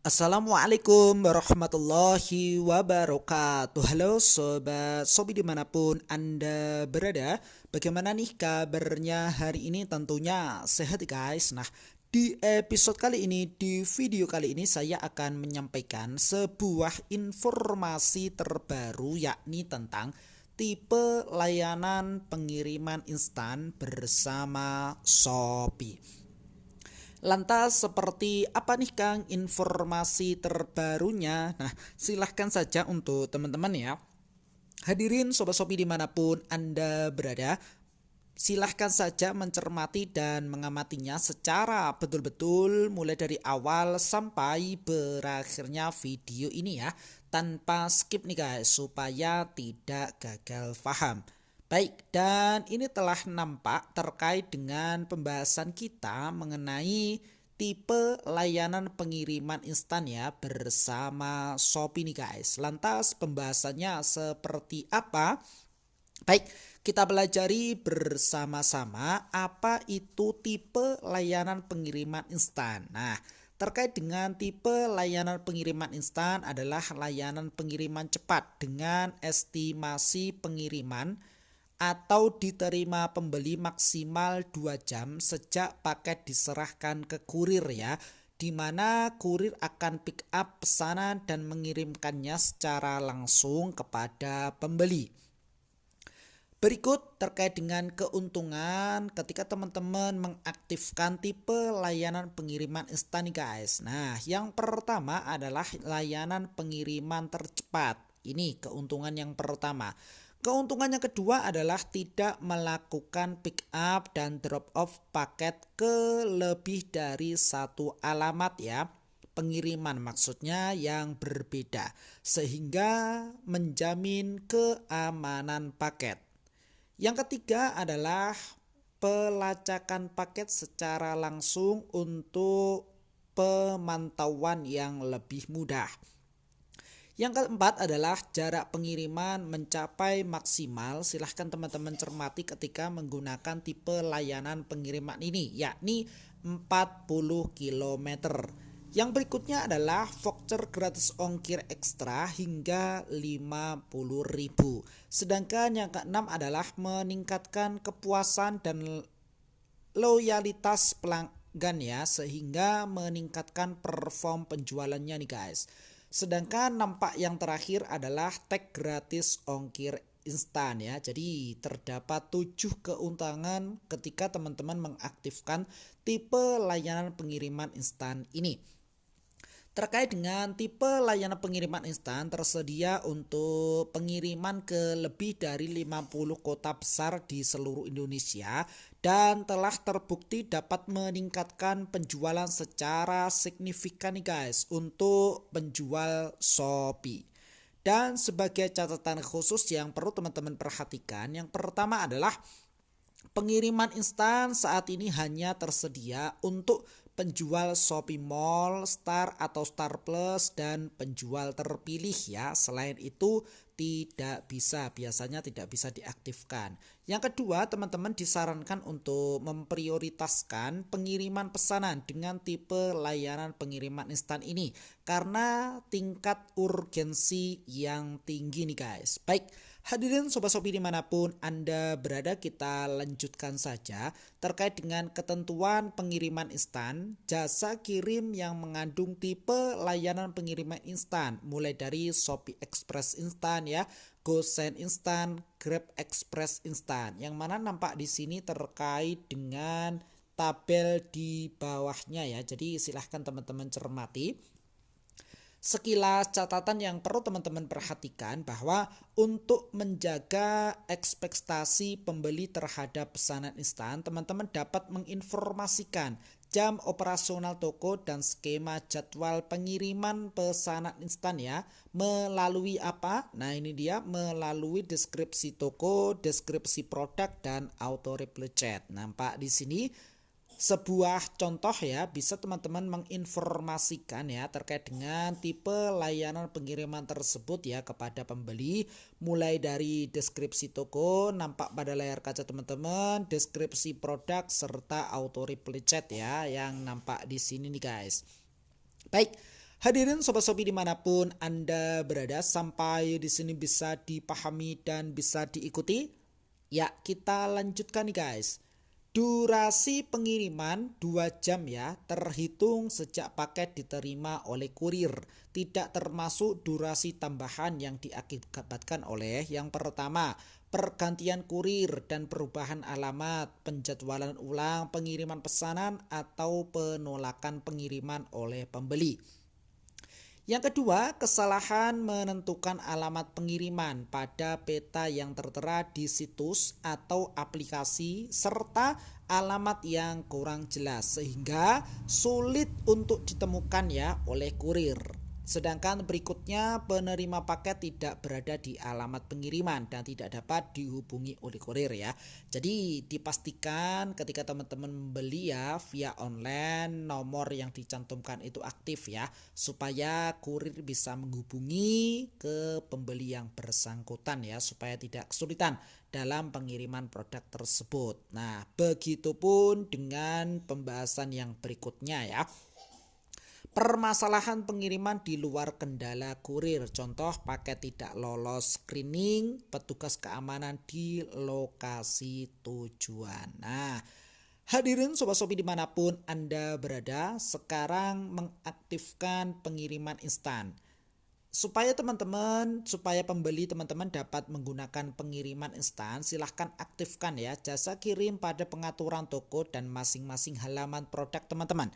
Assalamualaikum warahmatullahi wabarakatuh. Halo sobat Sobi dimanapun Anda berada. Bagaimana nih kabarnya hari ini? Tentunya sehat guys. Nah, di episode kali ini, di video kali ini saya akan menyampaikan sebuah informasi terbaru, yakni tentang tipe layanan pengiriman instan bersama Shopee. Lantas seperti apa nih Kang informasi terbarunya? Nah, silahkan saja untuk teman-teman ya. Hadirin Sobat Shopee dimanapun Anda berada, silahkan saja mencermati dan mengamatinya secara betul-betul mulai dari awal sampai berakhirnya video ini ya, tanpa skip nih guys, supaya tidak gagal paham. Baik, dan ini telah nampak terkait dengan pembahasan kita mengenai tipe layanan pengiriman instan ya bersama Shopee nih guys. Lantas pembahasannya seperti apa? Baik, kita pelajari bersama-sama apa itu tipe layanan pengiriman instan. Nah, terkait dengan tipe layanan pengiriman instan adalah layanan pengiriman cepat dengan estimasi pengiriman atau diterima pembeli maksimal 2 jam sejak paket diserahkan ke kurir ya, di mana kurir akan pick up pesanan dan mengirimkannya secara langsung kepada pembeli. Berikut terkait dengan keuntungan ketika teman-teman mengaktifkan tipe layanan pengiriman instan nih guys. Nah, yang pertama adalah layanan pengiriman tercepat. Ini keuntungan yang pertama. Keuntungan yang kedua adalah tidak melakukan pick up dan drop off paket ke lebih dari satu alamat ya. Pengiriman maksudnya yang berbeda sehingga menjamin keamanan paket. Yang ketiga adalah pelacakan paket secara langsung untuk pemantauan yang lebih mudah. Yang keempat adalah jarak pengiriman mencapai maksimal. Silahkan teman-teman cermati ketika menggunakan tipe layanan pengiriman ini, yakni 40 km. Yang berikutnya adalah voucher gratis ongkir ekstra hingga 50.000. Sedangkan yang keenam adalah meningkatkan kepuasan dan loyalitas pelanggan ya, sehingga meningkatkan perform penjualannya nih guys. Sedangkan nampak yang terakhir adalah tag gratis ongkir instan ya. Jadi terdapat 7 keuntungan ketika teman-teman mengaktifkan tipe layanan pengiriman instan ini. Terkait dengan tipe layanan pengiriman instan, tersedia untuk pengiriman ke lebih dari 50 kota besar di seluruh Indonesia dan telah terbukti dapat meningkatkan penjualan secara signifikan nih guys untuk penjual Shopee. Dan sebagai catatan khusus yang perlu teman-teman perhatikan, yang pertama adalah pengiriman instan saat ini hanya tersedia untuk penjual Shopee Mall, Star atau Star Plus dan penjual terpilih ya. Selain itu biasanya tidak bisa diaktifkan. Yang kedua, teman-teman disarankan untuk memprioritaskan pengiriman pesanan dengan tipe layanan pengiriman instan ini karena tingkat urgensi yang tinggi nih guys. Baik, hadirin Sobat Shopee dimanapun Anda berada, kita lanjutkan saja terkait dengan ketentuan pengiriman instan. Jasa kirim yang mengandung tipe layanan pengiriman instan mulai dari Shopee Express instan ya, GoSend instan, Grab Express instan. Yang mana nampak di sini terkait dengan tabel di bawahnya ya. Jadi silahkan teman-teman cermati. Sekilas catatan yang perlu teman-teman perhatikan bahwa untuk menjaga ekspektasi pembeli terhadap pesanan instan, teman-teman dapat menginformasikan jam operasional toko dan skema jadwal pengiriman pesanan instan ya. Melalui apa? Nah, ini dia, melalui deskripsi toko, deskripsi produk dan auto reply chat. Nampak di sini sebuah contoh ya, bisa teman-teman menginformasikan ya terkait dengan tipe layanan pengiriman tersebut ya kepada pembeli, mulai dari deskripsi toko nampak pada layar kaca teman-teman, deskripsi produk serta auto reply chat ya yang nampak di sini nih guys. Baik, Hadirin sobat-sobi dimanapun Anda berada, sampai di sini bisa dipahami dan bisa diikuti? Ya, kita lanjutkan nih guys. Durasi pengiriman 2 jam ya, terhitung sejak paket diterima oleh kurir. Tidak termasuk durasi tambahan yang diakibatkan oleh yang pertama, pergantian kurir dan perubahan alamat, penjadwalan ulang pengiriman pesanan atau penolakan pengiriman oleh pembeli. Yang kedua, kesalahan menentukan alamat pengiriman pada peta yang tertera di situs atau aplikasi serta alamat yang kurang jelas sehingga sulit untuk ditemukan ya oleh kurir. Sedangkan berikutnya, penerima paket tidak berada di alamat pengiriman dan tidak dapat dihubungi oleh kurir ya. Jadi dipastikan ketika teman-teman membeli ya via online, nomor yang dicantumkan itu aktif ya, supaya kurir bisa menghubungi ke pembeli yang bersangkutan ya, supaya tidak kesulitan dalam pengiriman produk tersebut. Nah, begitupun dengan pembahasan yang berikutnya ya. Permasalahan pengiriman di luar kendala kurir. Contoh, paket tidak lolos screening petugas keamanan di lokasi tujuan. Nah, hadirin sobat-sobi dimanapun Anda berada, sekarang mengaktifkan pengiriman instan. Supaya pembeli teman-teman dapat menggunakan pengiriman instan, silahkan aktifkan ya jasa kirim pada pengaturan toko dan masing-masing halaman produk teman-teman.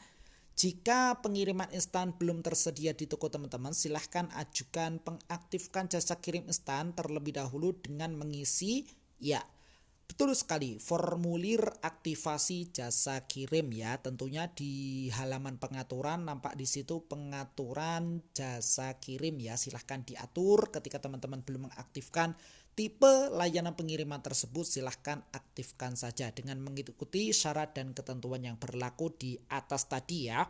Jika pengiriman instan belum tersedia di toko teman-teman, silahkan ajukan pengaktifkan jasa kirim instan terlebih dahulu dengan mengisi, ya betul sekali, formulir aktivasi jasa kirim ya. Tentunya di halaman pengaturan nampak di situ pengaturan jasa kirim ya. Silahkan diatur ketika teman-teman belum mengaktifkan tipe layanan pengiriman tersebut, silahkan aktifkan saja dengan mengikuti syarat dan ketentuan yang berlaku di atas tadi ya.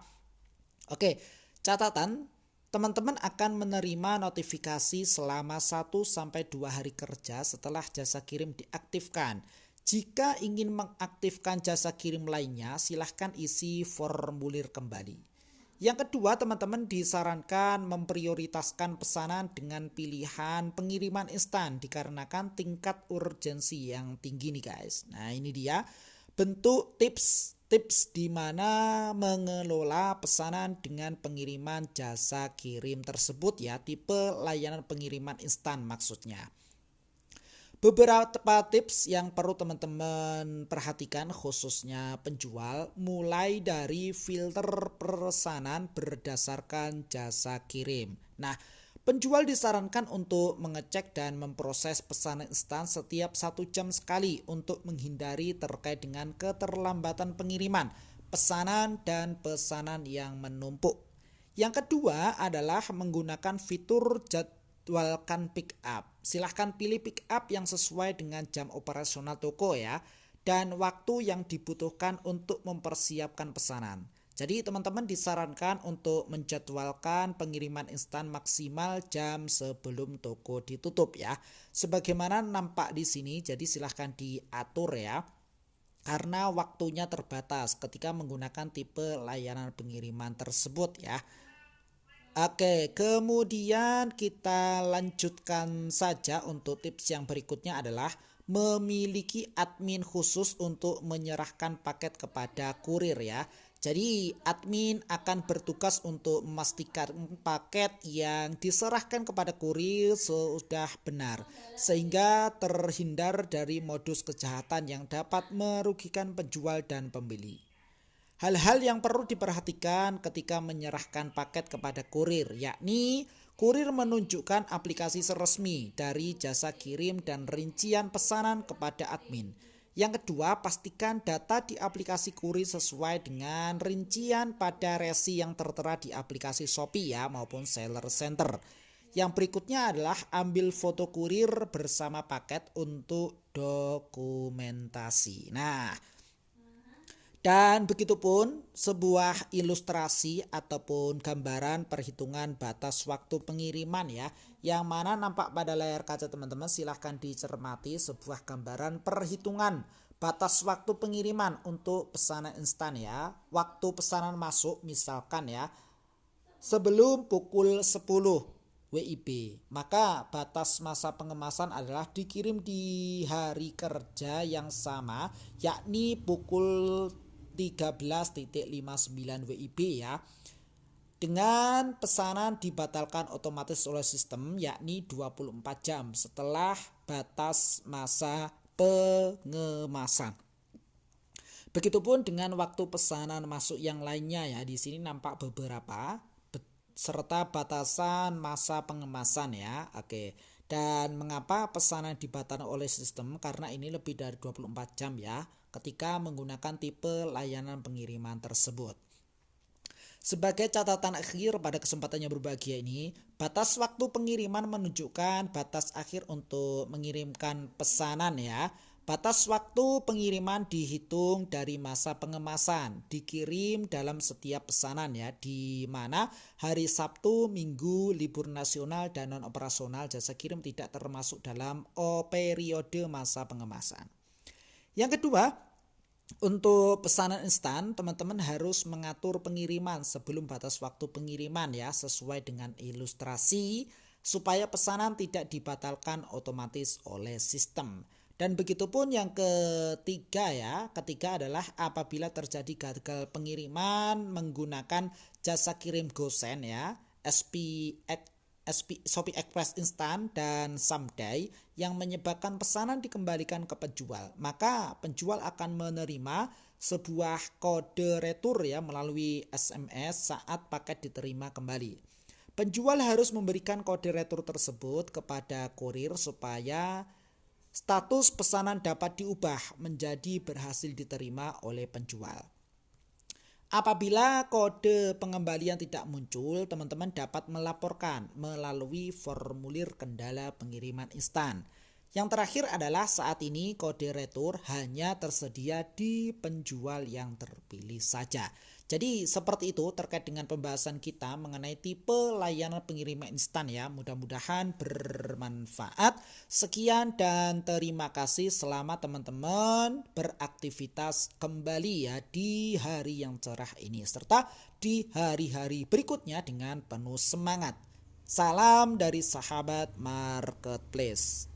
Oke, catatan, teman-teman akan menerima notifikasi selama 1-2 hari kerja setelah jasa kirim diaktifkan. Jika ingin mengaktifkan jasa kirim lainnya, silahkan isi formulir kembali. Yang kedua, teman-teman disarankan memprioritaskan pesanan dengan pilihan pengiriman instan dikarenakan tingkat urgensi yang tinggi nih guys. Nah, ini dia bentuk tips di mana mengelola pesanan dengan pengiriman jasa kirim tersebut ya, tipe layanan pengiriman instan maksudnya. Beberapa tips yang perlu teman-teman perhatikan khususnya penjual, mulai dari filter pesanan berdasarkan jasa kirim. Nah, penjual disarankan untuk mengecek dan memproses pesanan instan setiap 1 jam sekali untuk menghindari terkait dengan keterlambatan pengiriman, pesanan dan pesanan yang menumpuk. Yang kedua adalah menggunakan fitur jadwalkan pick up. Silahkan pilih pick up yang sesuai dengan jam operasional toko ya, dan waktu yang dibutuhkan untuk mempersiapkan pesanan. Jadi teman-teman disarankan untuk menjadwalkan pengiriman instan maksimal jam sebelum toko ditutup ya. Sebagaimana nampak di sini, jadi silahkan diatur ya. Karena waktunya terbatas ketika menggunakan tipe layanan pengiriman tersebut ya. Oke, kemudian kita lanjutkan saja untuk tips yang berikutnya adalah memiliki admin khusus untuk menyerahkan paket kepada kurir ya. Jadi admin akan bertugas untuk memastikan paket yang diserahkan kepada kurir sudah benar, sehingga terhindar dari modus kejahatan yang dapat merugikan penjual dan pembeli. Hal-hal yang perlu diperhatikan ketika menyerahkan paket kepada kurir, yakni kurir menunjukkan aplikasi resmi dari jasa kirim dan rincian pesanan kepada admin. Yang kedua, pastikan data di aplikasi kurir sesuai dengan rincian pada resi yang tertera di aplikasi Shopee ya maupun Seller Center. Yang berikutnya adalah ambil foto kurir bersama paket untuk dokumentasi. Nah, dan begitupun sebuah ilustrasi ataupun gambaran perhitungan batas waktu pengiriman ya, yang mana nampak pada layar kaca teman-teman. Silahkan dicermati sebuah gambaran perhitungan batas waktu pengiriman untuk pesanan instan ya. Waktu pesanan masuk misalkan ya sebelum pukul 10 WIB. Maka batas masa pengemasan adalah dikirim di hari kerja yang sama, yakni pukul 13.59 WIB ya. Dengan pesanan dibatalkan otomatis oleh sistem, yakni 24 jam setelah batas masa pengemasan. Begitupun dengan waktu pesanan masuk yang lainnya ya. Di sini nampak beberapa serta batasan masa pengemasan ya. Oke. Dan mengapa pesanan dibatalkan oleh sistem? Karena ini lebih dari 24 jam ya ketika menggunakan tipe layanan pengiriman tersebut. Sebagai catatan akhir pada kesempatan yang berbahagia ini, batas waktu pengiriman menunjukkan batas akhir untuk mengirimkan pesanan ya. Batas waktu pengiriman dihitung dari masa pengemasan, dikirim dalam setiap pesanan ya, di mana hari Sabtu, Minggu, libur nasional dan non operasional jasa kirim tidak termasuk dalam periode masa pengemasan. Yang kedua, untuk pesanan instan, teman-teman harus mengatur pengiriman sebelum batas waktu pengiriman ya, sesuai dengan ilustrasi supaya pesanan tidak dibatalkan otomatis oleh sistem. Dan begitupun yang ketiga ya, ketiga adalah apabila terjadi gagal pengiriman menggunakan jasa kirim GoSend ya, Shopee Express Instant dan Someday yang menyebabkan pesanan dikembalikan ke penjual, maka penjual akan menerima sebuah kode retur ya melalui SMS saat paket diterima kembali. Penjual harus memberikan kode retur tersebut kepada kurir supaya status pesanan dapat diubah menjadi berhasil diterima oleh penjual. Apabila kode pengembalian tidak muncul, teman-teman dapat melaporkan melalui formulir kendala pengiriman instan. Yang terakhir adalah saat ini kode retur hanya tersedia di penjual yang terpilih saja. Jadi seperti itu terkait dengan pembahasan kita mengenai tipe layanan pengiriman instan ya. Mudah-mudahan bermanfaat. Sekian dan terima kasih. Selamat teman-teman beraktivitas kembali ya di hari yang cerah ini serta di hari-hari berikutnya dengan penuh semangat. Salam dari sahabat Marketplace.